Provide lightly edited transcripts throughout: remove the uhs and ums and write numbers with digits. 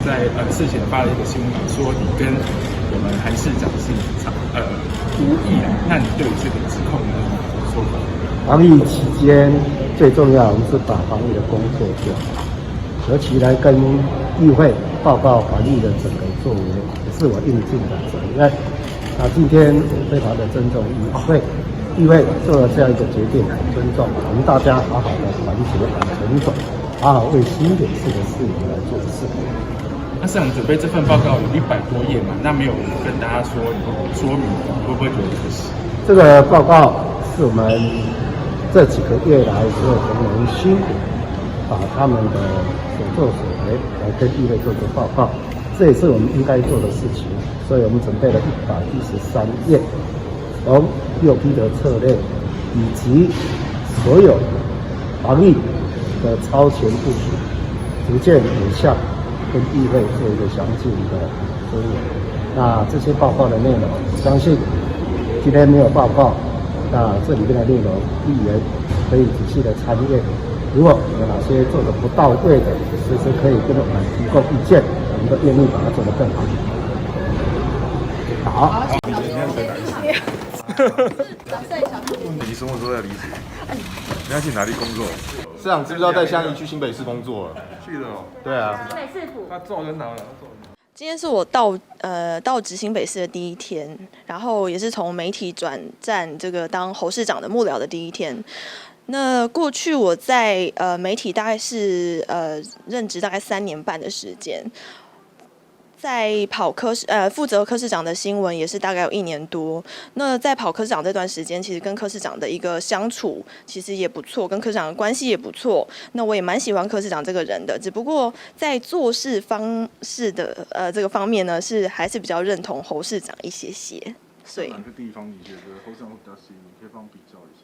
在事前发了一个新闻，说你跟我们韩市长是无意啊，那你对这个指控有什么说法？防疫期间最重要，我们是把防疫的工作做好，尤其来跟议会报告防疫的整个作为，也是我应尽的责任。那今天我非常的尊重议会做了这样一个决定，很尊重我们大家好好的团结往前走，好好为新北市的市民来做事。那市长准备这份报告有100多页嘛，那没有跟大家说明，会不会觉得可惜？这个报告是我们这几个月来所有同仁辛苦把他们的所作所为来跟议会做个报告，这也是我们应该做的事情，所以我们准备了113页，从6批的策略以及所有防疫的超前部署，逐渐有效跟议会做一个详尽的说明。那这些报告的内容，相信今天没有报告，那这里面的内容，议员可以仔细的参阅。如果有哪些做的不到位的，随时可以跟我们提供意见，我们都愿意把它做得更好。好。你现在在哪里？你什么时候要离职？你要去哪里工作？市长知不知道带香怡去新北市工作了？去了哦。对啊。新北市府。他做人哪了？今天是我到执新北市的第一天，然后也是从媒体转战这个当侯市长的幕僚的第一天。那过去我在媒体大概是任职大概3年半的时间，在跑负责科市长的新闻也是大概有1年多。那在跑科市长这段时间，其实跟科市长的一个相处其实也不错，跟科市长的关系也不错。那我也蛮喜欢科市长这个人的，只不过在做事方式的这个方面呢，还是比较认同侯市长一些。所以哪个地方你觉得侯市长会比较吸引你？可以帮我比较一下。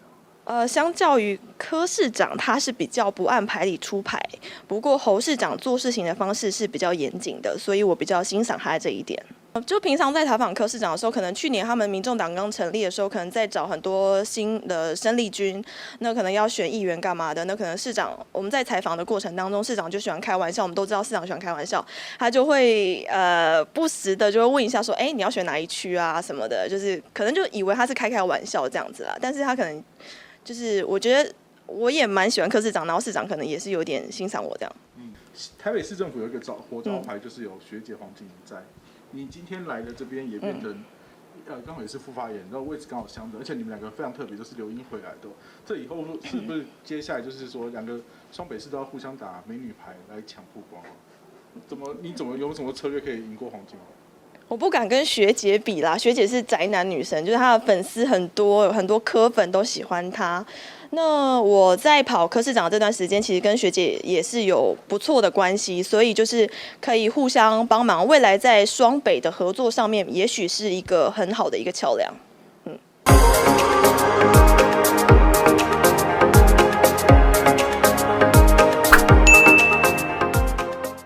相较于柯市长，他是比较不按牌理出牌，不过侯市长做事情的方式是比较严谨的，所以我比较欣赏他这一点。就平常在采访柯市长的时候，可能去年他们民众党刚成立的时候，可能在找很多新的生力军，那可能要选议员干嘛的，那可能市长我们在采访的过程当中，市长就喜欢开玩笑，我们都知道市长喜欢开玩笑，他就会不时的就会问一下说，你要选哪一区啊什么的，就是可能就以为他是开玩笑这样子啦，但是他可能就是我觉得我也蛮喜欢柯市长，然后市长可能也是有点欣赏我这样。台北市政府有一个活招牌，就是有学姐黄静怡在。你今天来的这边也变成，刚好也是副发言，然后位置刚好相等，而且你们两个非常特别，就是留英回来的。这以后是不是接下来就是说两个双北市都要互相打美女牌来抢曝光？你有什么策略可以赢过黄静怡？我不敢跟学姐比啦，学姐是宅男女神，就是她的粉丝很多，有很多柯粉都喜欢她。那我在跑柯市长这段时间，其实跟学姐也是有不错的关系，所以就是可以互相帮忙，未来在双北的合作上面，也许是一个很好的一个桥梁。